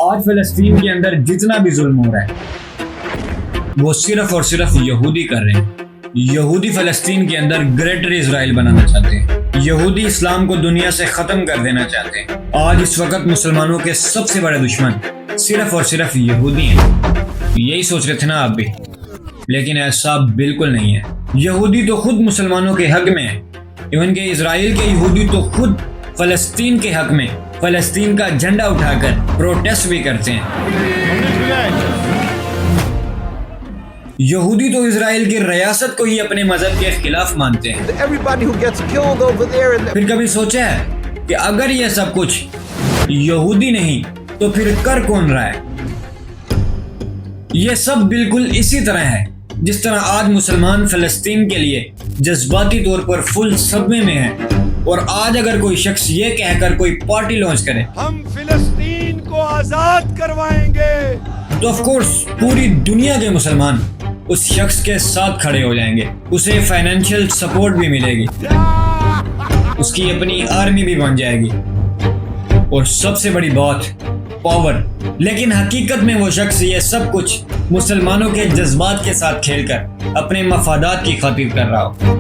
آج فلسطین کے اندر جتنا بھی ظلم ہو رہا ہے وہ صرف اور صرف یہودی کر رہے ہیں۔ یہودی فلسطین کے اندر گریٹر اسرائیل بنانا چاہتے ہیں۔ یہودی اسلام کو دنیا سے ختم کر دینا چاہتے ہیں۔ آج اس وقت مسلمانوں کے سب سے بڑے دشمن صرف اور صرف یہودی ہیں۔ یہی سوچ رہے تھے نا آپ بھی، لیکن ایسا بالکل نہیں ہے۔ یہودی تو خود مسلمانوں کے حق میں ہے، ایون کہ اسرائیل کے یہودی تو خود فلسطین کے حق میں فلسطین کا جھنڈا اٹھا کر پروٹیسٹ بھی کرتے ہیں۔ یہودی تو اسرائیل کی ریاست کو ہی اپنے مذہب کے خلاف مانتے ہیں۔ پھر کبھی سوچا ہے کہ اگر یہ سب کچھ یہودی نہیں تو پھر کر کون رہا ہے؟ یہ سب بالکل اسی طرح ہے جس طرح آج مسلمان فلسطین کے لیے جذباتی طور پر فل صدمے میں ہیں، اور آج اگر کوئی شخص یہ کہہ کر کوئی پارٹی لانچ کرے ہم فلسطین کو آزاد کروائیں گے، تو آف کورس پوری دنیا کے مسلمان اس شخص کے ساتھ کھڑے ہو جائیں گے۔ اسے فائنینشیل سپورٹ بھی ملے گی، اس کی اپنی آرمی بھی بن جائے گی، اور سب سے بڑی بات پاور۔ لیکن حقیقت میں وہ شخص یہ سب کچھ مسلمانوں کے جذبات کے ساتھ کھیل کر اپنے مفادات کی خاطر کر رہا ہو۔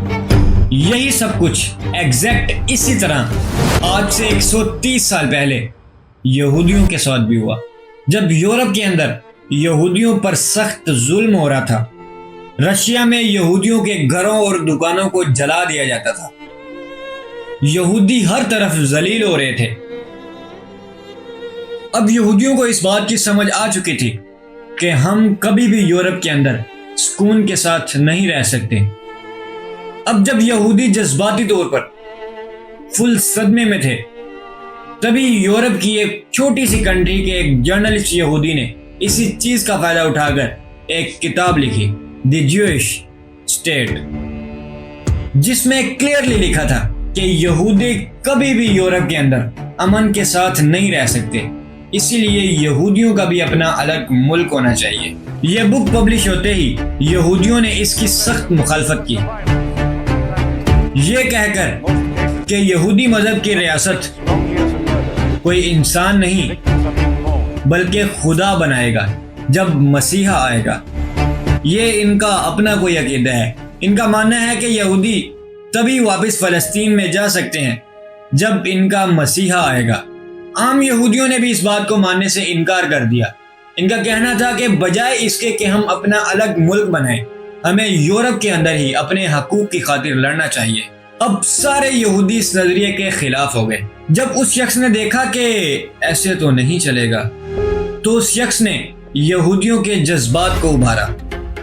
یہی سب کچھ ایگزیکٹ اسی طرح آج سے 130 سال پہلے یہودیوں کے ساتھ بھی ہوا، جب یورپ کے اندر یہودیوں پر سخت ظلم ہو رہا تھا۔ رشیا میں یہودیوں کے گھروں اور دکانوں کو جلا دیا جاتا تھا۔ یہودی ہر طرف ذلیل ہو رہے تھے۔ اب یہودیوں کو اس بات کی سمجھ آ چکی تھی کہ ہم کبھی بھی یورپ کے اندر سکون کے ساتھ نہیں رہ سکتے۔ اب جب یہودی جذباتی طور پر فل صدمے میں تھے، تبھی یورپ کی ایک چھوٹی سی کنٹری کے ایک جرنلسٹ یہودی نے اسی چیز کا فائدہ اٹھا کر ایک کتاب لکھی، دی جوئش اسٹیٹ، جس میں کلیئرلی لکھا تھا کہ یہودی کبھی بھی یورپ کے اندر امن کے ساتھ نہیں رہ سکتے، اسی لیے یہودیوں کا بھی اپنا الگ ملک ہونا چاہیے۔ یہ بک پبلش ہوتے ہی یہودیوں نے اس کی سخت مخالفت کی، یہ کہہ کر کہ یہودی مذہب کی ریاست کوئی انسان نہیں بلکہ خدا بنائے گا جب مسیحا آئے گا۔ یہ ان کا اپنا کوئی عقیدہ ہے۔ ان کا ماننا ہے کہ یہودی تبھی واپس فلسطین میں جا سکتے ہیں جب ان کا مسیحا آئے گا۔ عام یہودیوں نے بھی اس بات کو ماننے سے انکار کر دیا۔ ان کا کہنا تھا کہ بجائے اس کے کہ ہم اپنا الگ ملک بنائیں، ہمیں یورپ کے اندر ہی اپنے حقوق کی خاطر لڑنا چاہیے۔ اب سارے یہودی اس نظریے کے خلاف ہو گئے۔ جب اس شخص نے دیکھا کہ ایسے تو نہیں چلے گا، تو اس شخص نے یہودیوں کے جذبات کو ابھارا،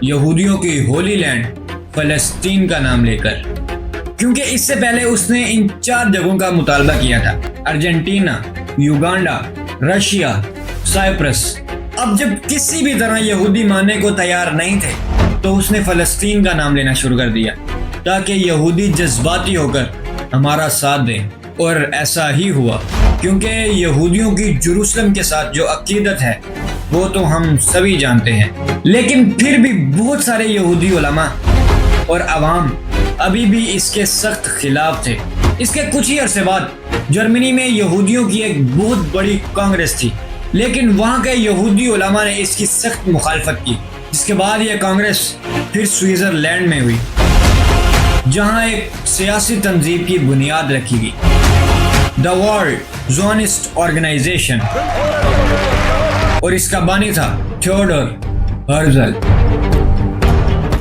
یہودیوں کی ہولی لینڈ فلسطین کا نام لے کر، کیونکہ اس سے پہلے اس نے ان 4 جگہوں کا مطالبہ کیا تھا: ارجنٹینا، یوگانڈا، رشیا، سائپرس۔ اب جب کسی بھی طرح یہودی ماننے کو تیار نہیں تھے تو اس نے فلسطین کا نام لینا شروع کر دیا تاکہ یہودی جذباتی ہو کر ہمارا ساتھ دیں، اور ایسا ہی ہوا، کیونکہ یہودیوں کی جروسلم کے ساتھ جو عقیدت ہے وہ تو ہم سبھی جانتے ہیں۔ لیکن پھر بھی بہت سارے یہودی علماء اور عوام ابھی بھی اس کے سخت خلاف تھے۔ اس کے کچھ ہی عرصے بعد جرمنی میں یہودیوں کی ایک بہت بڑی کانگریس تھی، لیکن وہاں کے یہودی علماء نے اس کی سخت مخالفت کی، جس کے بعد یہ کانگریس پھر سوئٹزرلینڈ میں ہوئی، جہاں ایک سیاسی تنظیم کی بنیاد رکھی گئی، دی ورلڈ زیونسٹ آرگنائزیشن، اور اس کا بانی تھا تھیوڈور ہرزل۔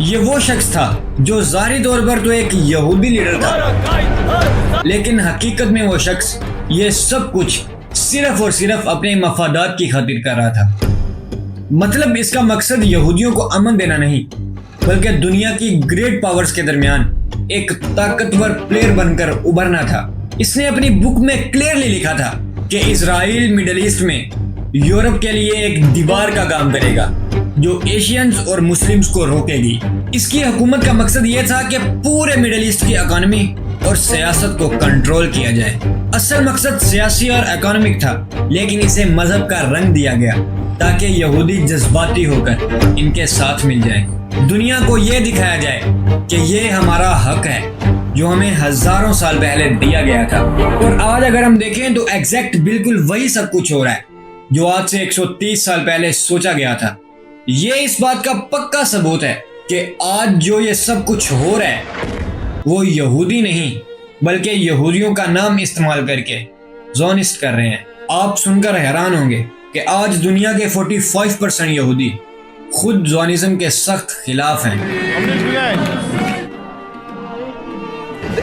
یہ وہ شخص تھا جو ظاہری طور پر تو ایک یہودی لیڈر تھا، لیکن حقیقت میں وہ شخص یہ سب کچھ صرف اور صرف اپنے مفادات کی خاطر کر رہا تھا۔ مطلب اس کا مقصد یہودیوں کو امن دینا نہیں، بلکہ دنیا کی گریٹ پاورز کے درمیان ایک طاقتور پلیئر بن کر ابھرنا تھا۔ اس نے اپنی بک میں کلیئرلی لکھا تھا کہ اسرائیل مڈل ایسٹ میں یورپ کے لیے ایک دیوار کا کام کرے گا جو ایشینز اور مسلمز کو روکے گی۔ اس کی حکومت کا مقصد یہ تھا کہ پورے مڈل ایسٹ کی اکانومی اور سیاست کو کنٹرول کیا جائے۔ اصل مقصد سیاسی اور اکانومک تھا، لیکن اسے مذہب کا رنگ دیا گیا تاکہ یہودی جذباتی ہو کر ان کے ساتھ مل جائیں۔ دنیا کو یہ دکھایا جائے کہ یہ ہمارا حق ہے جو ہمیں ہزاروں سال پہلے دیا گیا تھا۔ اور آج اگر ہم دیکھیں تو ایگزیکٹ بالکل وہی سب کچھ ہو رہا ہے۔ جو آج سے 130 سال پہلے سوچا گیا تھا۔ یہ اس بات کا پکا ثبوت ہے کہ آج جو یہ سب کچھ ہو رہا ہے وہ یہودی نہیں بلکہ یہودیوں کا نام استعمال کر کے زونسٹ کر رہے ہیں۔ آپ سن کر حیران ہوں گے کہ آج دنیا کے 45% یہودی خود زونزم کے سخت خلاف ہیں۔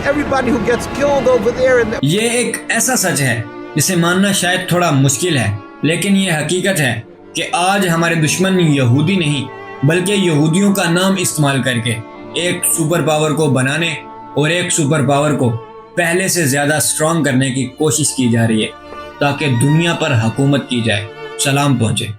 Everybody who gets killed over there in the یہ ایک ایسا سچ ہے جسے ماننا شاید تھوڑا مشکل ہے، لیکن یہ حقیقت ہے کہ آج ہمارے دشمن یہودی نہیں بلکہ یہودیوں کا نام استعمال کر کے ایک سپر پاور کو بنانے اور ایک سپر پاور کو پہلے سے زیادہ اسٹرانگ کرنے کی کوشش کی جا رہی ہے تاکہ دنیا پر حکومت کی جائے۔ سلام پہنچے۔